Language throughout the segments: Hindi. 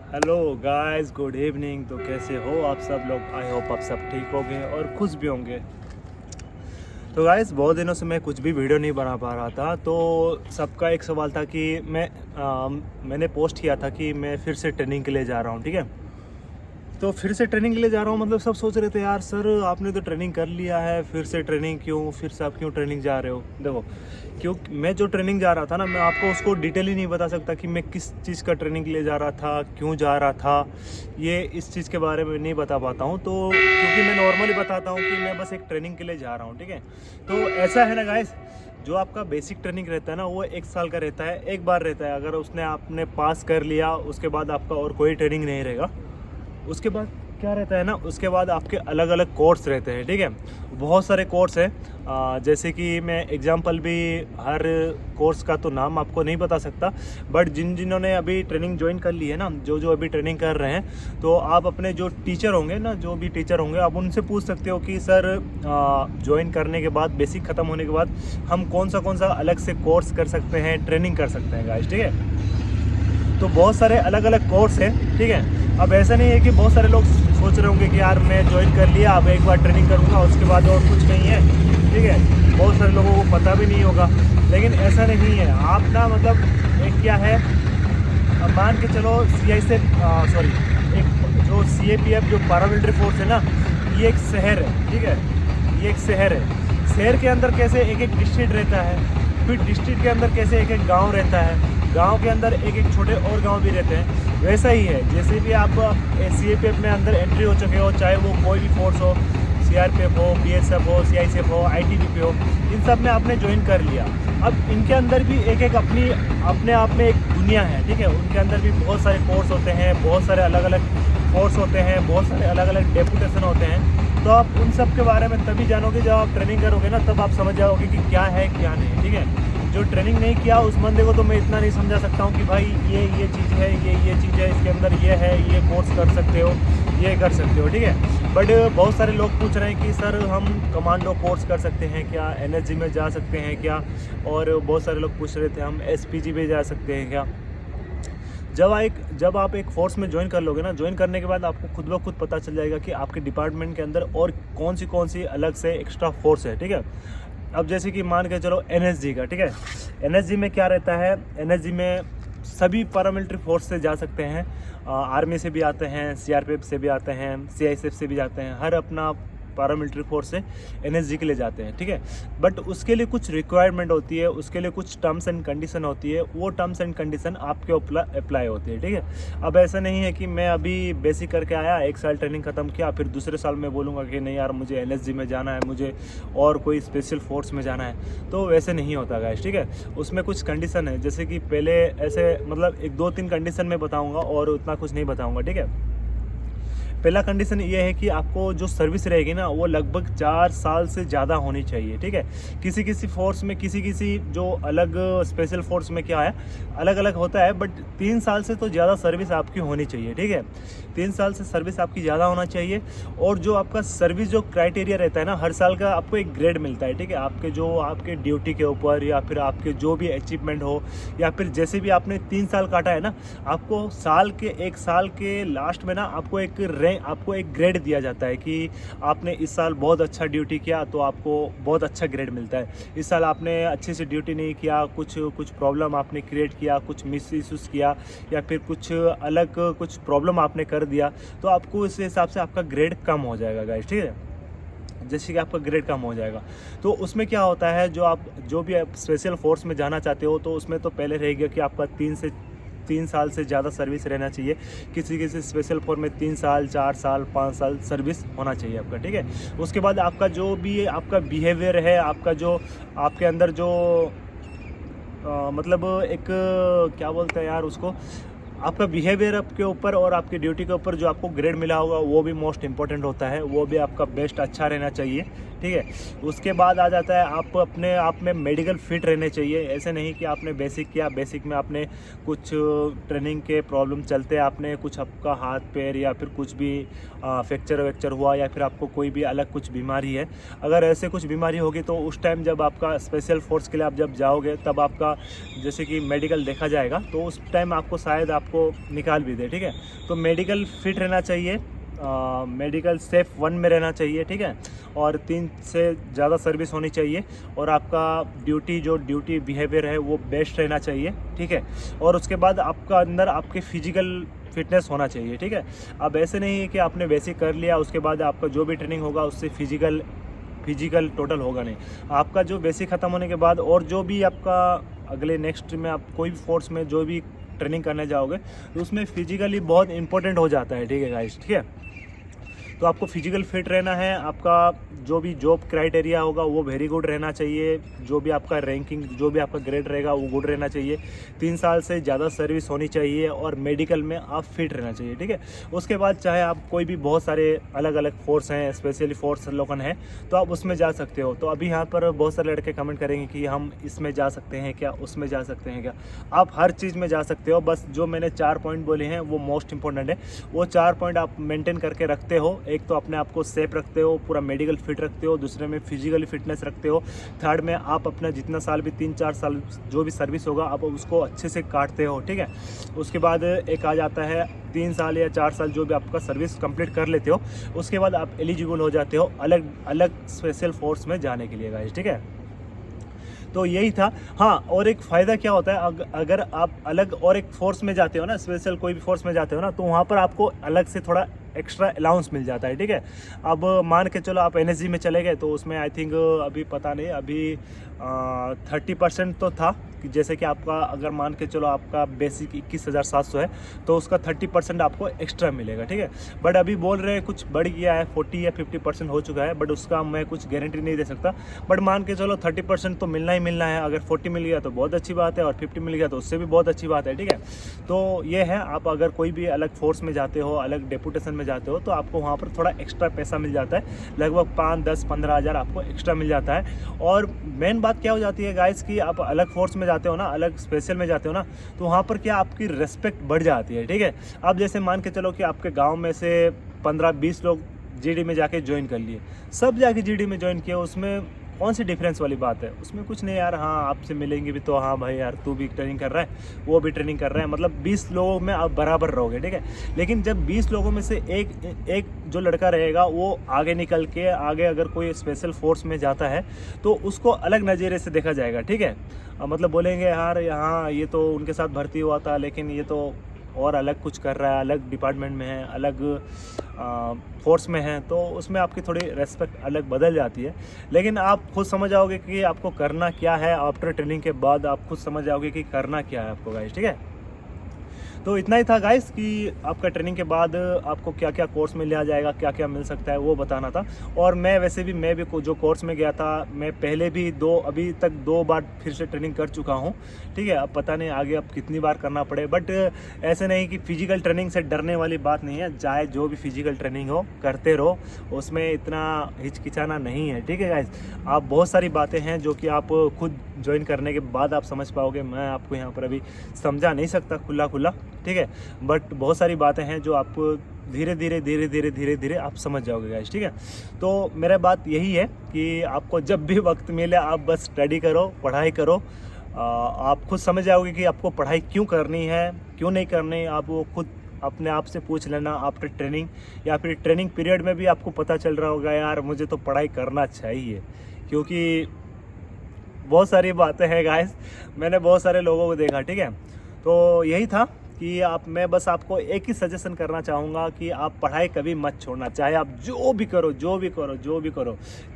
Hello guys, good evening. तो कैसे हो आप सब लोग? आई होप आप सब ठीक होंगे और खुश भी होंगे। तो गाइस, बहुत दिनों से मैं कुछ भी वीडियो नहीं बना पा रहा था। तो सबका एक सवाल था कि मैंने पोस्ट किया था कि मैं फिर से ट्रेनिंग के लिए जा रहा हूँ, ठीक है। तो फिर से ट्रेनिंग के लिए जा रहा हूँ, मतलब सब सोच रहे थे यार सर आपने तो ट्रेनिंग कर लिया है, फिर से ट्रेनिंग क्यों, फिर से आप क्यों ट्रेनिंग जा रहे हो? देखो, क्यों मैं जो ट्रेनिंग जा रहा था ना, मैं आपको उसको डिटेल ही नहीं बता सकता कि मैं किस चीज़ का ट्रेनिंग के लिए जा रहा था, क्यों जा रहा था। ये इस चीज़ के बारे में नहीं बता पाता हूँ, तो क्योंकि मैं नॉर्मली बताता हूँ कि मैं बस एक ट्रेनिंग के लिए जा रहा हूँ, ठीक है। तो ऐसा है ना गाइस, जो आपका बेसिक ट्रेनिंग रहता है ना, वो 1 साल का रहता है, एक बार रहता है। अगर उसने आपने पास कर लिया, उसके बाद आपका और कोई ट्रेनिंग नहीं रहेगा। उसके बाद क्या रहता है ना, उसके बाद आपके अलग अलग कोर्स रहते हैं, ठीक है। बहुत सारे कोर्स हैं, जैसे कि मैं एग्जांपल भी हर कोर्स का तो नाम आपको नहीं बता सकता, बट जिन्होंने अभी ट्रेनिंग ज्वाइन कर ली है ना, जो अभी ट्रेनिंग कर रहे हैं, तो आप अपने जो टीचर होंगे ना, जो भी टीचर होंगे, आप उनसे पूछ सकते हो कि सर ज्वाइन करने के बाद, बेसिक ख़त्म होने के बाद हम कौन सा अलग से कोर्स कर सकते हैं, ट्रेनिंग कर सकते हैं गाइस, ठीक है। तो बहुत सारे अलग अलग कोर्स हैं, ठीक है। अब ऐसा नहीं है कि बहुत सारे लोग सोच रहे होंगे कि यार मैं ज्वाइन कर लिया, अब एक बार ट्रेनिंग करूँगा उसके बाद और कुछ नहीं है, ठीक है। बहुत सारे लोगों को पता भी नहीं होगा, लेकिन ऐसा नहीं है। आप ना मतलब एक क्या है, अब मान के चलो CI से सॉरी, एक जो CAPF जो पैरामिलिट्री फोर्स है ना, ये एक शहर है, ठीक है। ये एक शहर है। शहर के अंदर कैसे एक एक डिस्ट्रिक्ट रहता है, फिर डिस्ट्रिक्ट के अंदर कैसे एक एक गांव रहता है, गांव के अंदर एक एक छोटे और गांव भी रहते हैं। वैसा ही है, जैसे भी आप CAPF में अंदर एंट्री हो चुके हो, चाहे वो कोई भी फोर्स हो, CRPF हो, BSF हो, CISF हो, ITBP हो, इन सब में आपने ज्वाइन कर लिया। अब इनके अंदर भी एक एक अपने आप में एक दुनिया है, ठीक है। उनके अंदर भी बहुत सारे कोर्स होते हैं, बहुत सारे अलग अलग फोर्स होते हैं, बहुत सारे अलग अलग डेपुटेशन होते हैं। तो आप उन सब के बारे में तभी जानोगे जब आप ट्रेनिंग करोगे ना, तब आप समझ जाओगे कि क्या है क्या नहीं, ठीक है। जो ट्रेनिंग नहीं किया उस बंदे को तो मैं इतना नहीं समझा सकता हूँ कि भाई ये चीज़ है, ये चीज़ है, इसके अंदर ये है, ये कोर्स कर सकते हो, ये कर सकते हो, ठीक है। बट बहुत सारे लोग पूछ रहे हैं कि सर हम कमांडो कोर्स कर सकते हैं क्या, एनएसजी में जा सकते हैं क्या, और बहुत सारे लोग पूछ रहे थे हम SPG में जा सकते हैं क्या। जब आप एक फोर्स में ज्वाइन कर लोगे ना, ज्वाइन करने के बाद आपको खुद ब खुद पता चल जाएगा कि आपके डिपार्टमेंट के अंदर और कौन सी अलग से एक्स्ट्रा फोर्स है, ठीक है। अब जैसे कि मान के चलो NSG का, ठीक है। NSG में क्या रहता है, NSG में सभी पैरामिलिट्री फोर्स से जा सकते हैं, आर्मी से भी आते हैं, CRPF से भी आते हैं, CISF से भी जाते हैं, हर अपना पैरामिलिट्री फोर्स से NSG के लिए जाते हैं, ठीक है। बट उसके लिए कुछ रिक्वायरमेंट होती है, उसके लिए कुछ टर्म्स एंड कंडीशन होती है, वो टर्म्स एंड कंडीशन आपके ऊपर अप्लाई होती है, ठीक है। अब ऐसा नहीं है कि मैं अभी बेसिक करके आया, 1 साल ट्रेनिंग खत्म किया, फिर दूसरे साल में बोलूँगा कि नहीं यार मुझे NSG में जाना है, मुझे और कोई स्पेशल फोर्स में जाना है, तो वैसे नहीं होता गाइस, ठीक है। उसमें कुछ कंडीशन है, जैसे कि पहले ऐसे मतलब 1 2 3 कंडीशन में बताऊँगा और उतना कुछ नहीं बताऊँगा, ठीक है। पहला कंडीशन ये है कि आपको जो सर्विस रहेगी ना, वो लगभग 4 साल से ज़्यादा होनी चाहिए, ठीक है। किसी फोर्स में, किसी जो अलग स्पेशल फोर्स में क्या है, अलग अलग होता है, बट 3 साल से तो ज़्यादा सर्विस आपकी होनी चाहिए, ठीक है। 3 साल से सर्विस आपकी ज़्यादा होना चाहिए। और जो आपका सर्विस जो क्राइटेरिया रहता है ना, हर साल का आपको एक ग्रेड मिलता है, ठीक है। आपके ड्यूटी के ऊपर, या फिर आपके जो भी अचीवमेंट हो, या फिर जैसे भी आपने 3 साल काटा है ना, आपको 1 साल के लास्ट में ना आपको एक ग्रेड दिया जाता है कि आपने इस साल बहुत अच्छा ड्यूटी किया तो आपको बहुत अच्छा ग्रेड मिलता है। इस साल आपने अच्छे से ड्यूटी नहीं किया, कुछ प्रॉब्लम आपने क्रिएट किया, कुछ मिस इशूज़ किया, या फिर कुछ प्रॉब्लम आपने कर दिया, तो आपको इस हिसाब से आपका ग्रेड कम हो जाएगा गाइस, ठीक है। जैसे कि आपका ग्रेड कम हो जाएगा, तो उसमें क्या होता है, जो भी आप स्पेशल फोर्स में जाना चाहते हो, तो उसमें तो पहले रहेगा कि आपका 3 साल से ज़्यादा सर्विस रहना चाहिए। किसी स्पेशल फोर्स में 3 साल, 4 साल, 5 साल सर्विस होना चाहिए आपका, ठीक है। उसके बाद आपका जो भी आपका बिहेवियर है, आपका जो आपके अंदर जो मतलब एक क्या बोलते हैं यार उसको, आपका बिहेवियर आपके ऊपर और आपकी ड्यूटी के ऊपर जो आपको ग्रेड मिला होगा, वो भी मोस्ट इंपॉर्टेंट होता है, वो भी आपका बेस्ट अच्छा रहना चाहिए, ठीक है। उसके बाद आ जाता है आप अपने आप में मेडिकल फिट रहने चाहिए। ऐसे नहीं कि आपने बेसिक किया, बेसिक में आपने कुछ ट्रेनिंग के प्रॉब्लम चलते आपने कुछ आपका हाथ पैर या फिर कुछ भी फ्रैक्चर वैक्चर हुआ, या फिर आपको कोई भी अलग कुछ बीमारी है, अगर ऐसे कुछ बीमारी होगी तो उस टाइम जब आपका स्पेशल फोर्स के लिए आप जब जाओगे, तब आपका जैसे कि मेडिकल देखा जाएगा, तो उस टाइम आपको शायद आपको निकाल भी दे, ठीक है। तो मेडिकल फिट रहना चाहिए, मेडिकल सेफ 1 में रहना चाहिए, ठीक है। और 3 से ज़्यादा सर्विस होनी चाहिए, और आपका ड्यूटी बिहेवियर है वो बेस्ट रहना चाहिए, ठीक है। और उसके बाद आपका अंदर आपके फिजिकल फिटनेस होना चाहिए, ठीक है। अब ऐसे नहीं है कि आपने बेसिक कर लिया उसके बाद आपका जो भी ट्रेनिंग होगा उससे फिजिकल टोटल होगा नहीं। आपका जो बेसिक ख़त्म होने के बाद और जो भी आपका अगले नेक्स्ट में आप कोई भी फोर्स में जो भी ट्रेनिंग करने जाओगे तो उसमें फिजिकली बहुत इंपॉर्टेंट हो जाता है, ठीक है गाइस, ठीक है। तो आपको फिजिकल फिट रहना है, आपका जो भी जॉब क्राइटेरिया होगा वो वेरी गुड रहना चाहिए, जो भी आपका रैंकिंग जो भी आपका ग्रेड रहेगा वो गुड रहना चाहिए, 3 साल से ज़्यादा सर्विस होनी चाहिए, और मेडिकल में आप फिट रहना चाहिए, ठीक है। उसके बाद चाहे आप कोई भी बहुत सारे अलग अलग फोर्स हैं, स्पेशली फोर्स लोकन है, तो आप उसमें जा सकते हो। तो अभी यहाँ पर बहुत सारे लड़के कमेंट करेंगे कि हम इसमें जा सकते हैं क्या, उसमें जा सकते हैं क्या। आप हर चीज़ में जा सकते हो, बस जो मैंने 4 पॉइंट बोले हैं वो मोस्ट इंपॉर्टेंट है। वो 4 पॉइंट आप मेंटेन करके रखते हो, एक तो अपने आप को सेफ रखते हो, पूरा मेडिकल फिट रखते हो, दूसरे में फिजिकली फिटनेस रखते हो, थर्ड में आप अपना जितना साल भी 3-4 साल जो भी सर्विस होगा आप उसको अच्छे से काटते हो, ठीक है। उसके बाद एक आ जाता है 3 साल या 4 साल जो भी आपका सर्विस कंप्लीट कर लेते हो, उसके बाद आप एलिजिबल हो जाते हो अलग अलग स्पेशल फोर्स में जाने के लिए गाइस, ठीक है। तो यही था। हाँ, और एक फ़ायदा क्या होता है, अगर आप अलग और एक फोर्स में जाते हो ना, स्पेशल कोई भी फोर्स में जाते हो ना, तो वहाँ पर आपको अलग से थोड़ा एक्स्ट्रा अलाउंस मिल जाता है, ठीक है। अब मान के चलो आप एनएसजी में चले गए तो उसमें आई थिंक अभी पता नहीं, अभी 30% तो था कि जैसे कि आपका अगर मान के चलो आपका बेसिक 21,700 है तो उसका 30% आपको एक्स्ट्रा मिलेगा, ठीक है। बट अभी बोल रहे हैं कुछ बढ़ गया है, 40 या 50% हो चुका है, बट उसका मैं कुछ गारंटी नहीं दे सकता। बट मान के चलो 30% तो मिलना ही मिलना है, अगर 40 मिल गया तो बहुत अच्छी बात है, और 50 मिल गया तो उससे भी बहुत अच्छी बात है, ठीक है। तो ये है, आप अगर कोई भी अलग फोर्स में जाते हो, अलग डेपुटेशन में जाते हो, तो आपको वहाँ पर थोड़ा एक्स्ट्रा पैसा मिल जाता है, लगभग 5, 10, 15 हज़ार आपको एक्स्ट्रा मिल जाता है। और मेन बात क्या हो जाती है गाइस कि आप अलग फोर्स में जाते हो ना, अलग स्पेशल में जाते हो ना, तो वहाँ पर क्या आपकी रिस्पेक्ट बढ़ जाती है, ठीक है। अब जैसे मान के चलो कि आपके गाँव में से 15-20 लोग जीडी में जाके ज्वाइन कर लिए, सब जाके जीडी में ज्वाइन किया, उसमें कौन सी डिफरेंस वाली बात है, उसमें कुछ नहीं यार। हाँ, आपसे मिलेंगे भी तो हाँ भाई यार तू भी ट्रेनिंग कर रहा है, वो भी ट्रेनिंग कर रहा है, मतलब 20 लोगों में आप बराबर रहोगे, ठीक है। लेकिन जब 20 लोगों में से एक जो लड़का रहेगा वो आगे निकल के आगे अगर कोई स्पेशल फोर्स में जाता है तो उसको अलग नज़रिए से देखा जाएगा, ठीक है। मतलब बोलेंगे यार यहाँ ये तो उनके साथ भर्ती हुआ था लेकिन ये तो और अलग कुछ कर रहा है, अलग डिपार्टमेंट में है, अलग फोर्स में है, तो उसमें आपकी थोड़ी रेस्पेक्ट अलग बदल जाती है। लेकिन आप खुद समझ जाओगे कि आपको करना क्या है, आफ्टर ट्रेनिंग के बाद आप खुद समझ जाओगे कि करना क्या है आपको गाइस, ठीक है। तो इतना ही था गाइस कि आपका ट्रेनिंग के बाद आपको क्या क्या कोर्स में लिया जाएगा, क्या क्या मिल सकता है वो बताना था। और मैं वैसे भी जो कोर्स में गया था, मैं पहले भी अभी तक 2 बार फिर से ट्रेनिंग कर चुका हूँ, ठीक है। अब पता नहीं आगे अब कितनी बार करना पड़े, बट ऐसे नहीं कि फिजिकल ट्रेनिंग से डरने वाली बात नहीं है, चाहे जो भी फिजिकल ट्रेनिंग हो करते रहो, उसमें इतना हिचकिचाना नहीं है, ठीक है गाइस। आप बहुत सारी बातें हैं जो कि आप खुद ज्वाइन करने के बाद आप समझ पाओगे, मैं आपको यहाँ पर अभी समझा नहीं सकता खुला, ठीक है। बट बहुत सारी बातें हैं जो आपको धीरे धीरे आप समझ जाओगे गाइस, ठीक है। तो मेरा बात यही है कि आपको जब भी वक्त मिले आप बस स्टडी करो, पढ़ाई करो, आप खुद समझ जाओगे कि आपको पढ़ाई क्यों करनी है, क्यों नहीं करनी। आप वो खुद अपने आप से पूछ लेना आफ्टर ट्रेनिंग, या फिर ट्रेनिंग पीरियड में भी आपको पता चल रहा होगा यार मुझे तो पढ़ाई करना चाहिए, क्योंकि बहुत सारी बातें हैं गाइस, मैंने बहुत सारे लोगों को देखा, ठीक है। तो यही था कि मैं बस आपको एक ही सजेशन करना चाहूँगा कि आप पढ़ाई कभी मत छोड़ना, चाहे आप जो भी करो,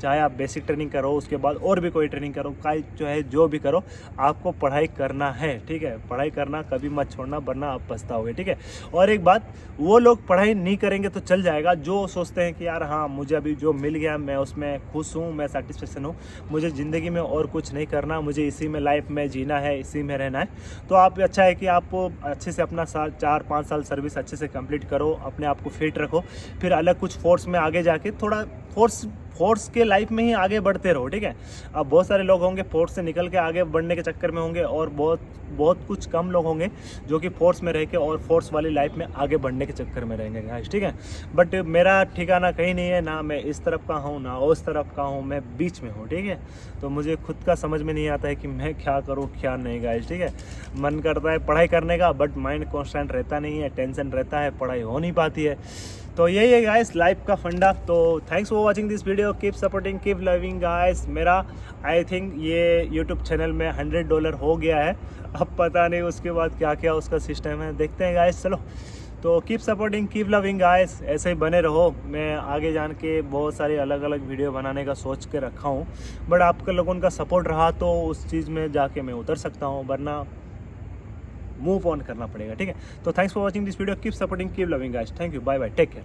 चाहे आप बेसिक ट्रेनिंग करो, उसके बाद और भी कोई ट्रेनिंग करो, चाहे जो भी करो, आपको पढ़ाई करना है, ठीक है। पढ़ाई करना कभी मत छोड़ना, वरना आप पछताओगे, ठीक है। और एक बात, वो लोग पढ़ाई नहीं करेंगे तो चल जाएगा जो सोचते हैं कि यार हाँ मुझे अभी जो मिल गया मैं उसमें खुश हूँ, मैं सेटिस्फेक्शन हूँ, मुझे ज़िंदगी में और कुछ नहीं करना, मुझे इसी में लाइफ में जीना है, इसी में रहना है। तो आप अच्छा है कि आप अच्छे से अपना 4-5 साल सर्विस अच्छे से कंप्लीट करो, अपने आप को फिट रखो, फिर अलग कुछ फोर्स में आगे जाके थोड़ा फोर्स के लाइफ में ही आगे बढ़ते रहो, ठीक है। अब बहुत सारे लोग होंगे फोर्स से निकल के आगे बढ़ने के चक्कर में होंगे, और बहुत कुछ कम लोग होंगे जो कि फोर्स में रह के और फोर्स वाली लाइफ में आगे बढ़ने के चक्कर में रहेंगे गाइस, ठीक है। बट मेरा ठिकाना कहीं नहीं है, ना मैं इस तरफ का हूँ ना उस तरफ का हूँ, मैं बीच में हूँ, ठीक है। तो मुझे खुद का समझ में नहीं आता है कि मैं क्या करूँ क्या नहीं गाइस, ठीक है। मन करता है पढ़ाई करने का, बट माइंड कॉन्स्टेंट रहता नहीं है, टेंशन रहता है, पढ़ाई हो नहीं पाती है। तो यही है गाइस लाइफ का फंडा। तो thanks for watching this video, keep supporting, keep loving guys. मेरा आई थिंक ये यूट्यूब चैनल में $100 हो गया है, अब पता नहीं उसके बाद क्या क्या उसका सिस्टम है, देखते हैं गाइस। चलो, तो keep supporting, keep loving guys, ऐसे ही बने रहो। मैं आगे जान के बहुत सारे अलग अलग वीडियो बनाने का सोच के रखा हूँ, बट आपके लोगों का सपोर्ट रहा तो उस चीज़ में जाके मैं उतर सकता हूँ, वरना मूव ऑन करना पड़ेगा, ठीक है। तो thanks for watching this video, keep supporting, keep loving guys, thank you, bye bye, take care.